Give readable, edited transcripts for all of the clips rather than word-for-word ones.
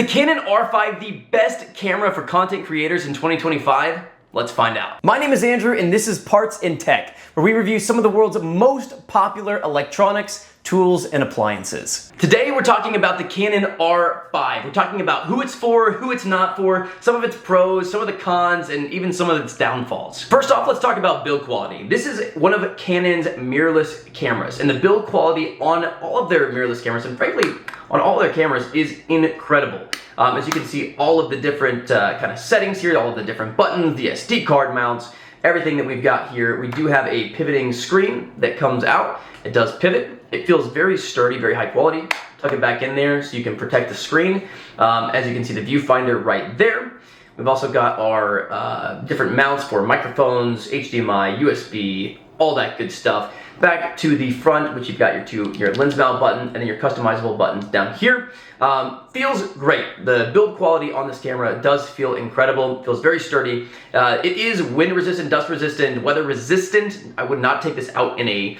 Is the Canon R5 the best camera for content creators in 2025? Let's find out. My name is Andrew and this is Parts and Tech, where we review some of the world's most popular electronics, tools, and appliances. Today we're talking about the Canon R5. We're talking about who it's for, who it's not for, some of its pros, some of the cons, and even some of its downfalls. First off, let's talk about build quality. This is one of Canon's mirrorless cameras, and the build quality on all of their mirrorless cameras, and frankly, on all their cameras, is incredible. As you can see, all of the different kind of settings here, all of the different buttons, the SD card mounts, everything that we've got here. We do have a pivoting screen that comes out. It does pivot. It feels very sturdy, very high quality. Tuck it back in there so you can protect the screen. As you can see, the viewfinder right there. We've also got our different mounts for microphones, HDMI, USB, all that good stuff. Back to the front, which you've got your lens mount button and then your customizable buttons down here. Feels great. The build quality on this camera does feel incredible. Feels very sturdy. It is wind resistant, dust resistant, weather resistant. I would not take this out in a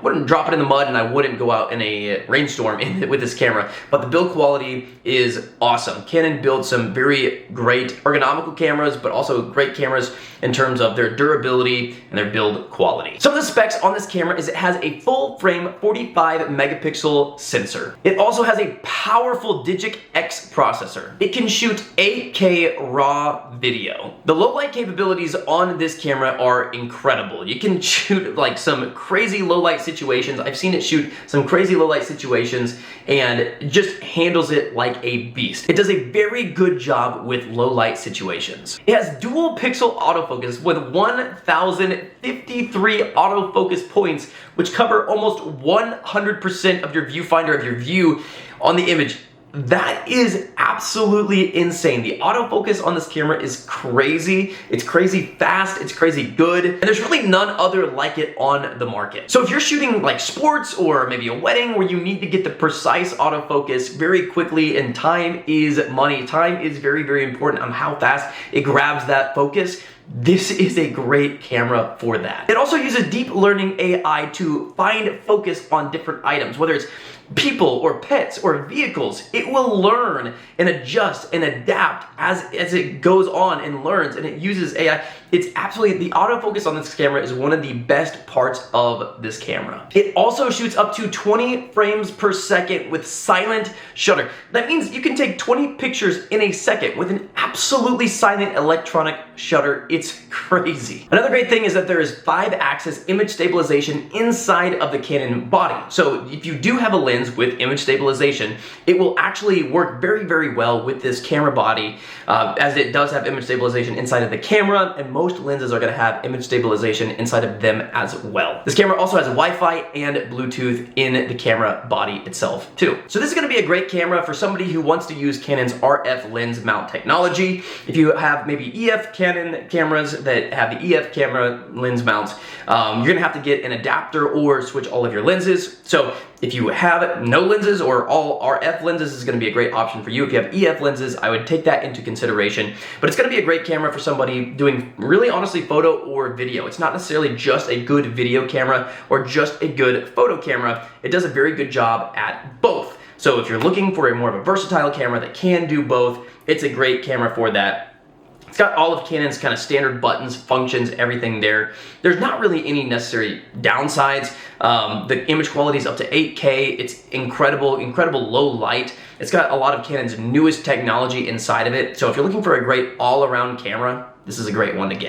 wouldn't drop it in the mud, and I wouldn't go out in a rainstorm with this camera. But the build quality is awesome. Canon builds some very great ergonomical cameras, but also great cameras in terms of their durability and their build quality. Some of the specs on this camera is it has a full frame 45 megapixel sensor. It also has a powerful Digic X processor. It can shoot 8K raw video. The low light capabilities on this camera are incredible. You can shoot like some crazy low light situations. I've seen it shoot some crazy low light situations and it just handles it like a beast. It does a very good job with low light situations. It has dual pixel autofocus with 1053 autofocus points, which cover almost 100% of your viewfinder of your view on the image. That is absolutely insane. The autofocus on this camera is crazy. It's crazy fast, it's crazy good, and there's really none other like it on the market. So if you're shooting like sports or maybe a wedding where you need to get the precise autofocus very quickly, and time is money, time is very, very important on how fast it grabs that focus, this is a great camera for that. It also uses deep learning AI to find focus on different items, whether it's people or pets or vehicles. It will learn and adjust and adapt as it goes on and learns, and it uses AI. It's absolutely, the autofocus on this camera is one of the best parts of this camera. It also shoots up to 20 frames per second with silent shutter. That means you can take 20 pictures in a second with an absolutely silent electronic shutter. It's crazy. Another great thing is that there is 5-axis image stabilization inside of the Canon body. So if you do have a lens with image stabilization, it will actually work very, very well with this camera body, as it does have image stabilization inside of the camera, and most lenses are going to have image stabilization inside of them as well. This camera also has Wi-Fi and Bluetooth in the camera body itself too. So this is going to be a great camera for somebody who wants to use Canon's RF lens mount technology. If you have maybe EF Canon cameras that have the EF camera lens mounts, you're going to have to get an adapter or switch all of your lenses. So if you have no lenses or all RF lenses, this is going to be a great option for you. If you have EF lenses, I would take that into consideration. But it's going to be a great camera for somebody doing really honestly photo or video. It's not necessarily just a good video camera or just a good photo camera. It does a very good job at both. So if you're looking for a more of a versatile camera that can do both, it's a great camera for that. It's got all of Canon's kind of standard buttons, functions, everything there. There's not really any necessary downsides. The image quality is up to 8K. It's incredible, incredible low light. It's got a lot of Canon's newest technology inside of it. So if you're looking for a great all-around camera, this is a great one to get.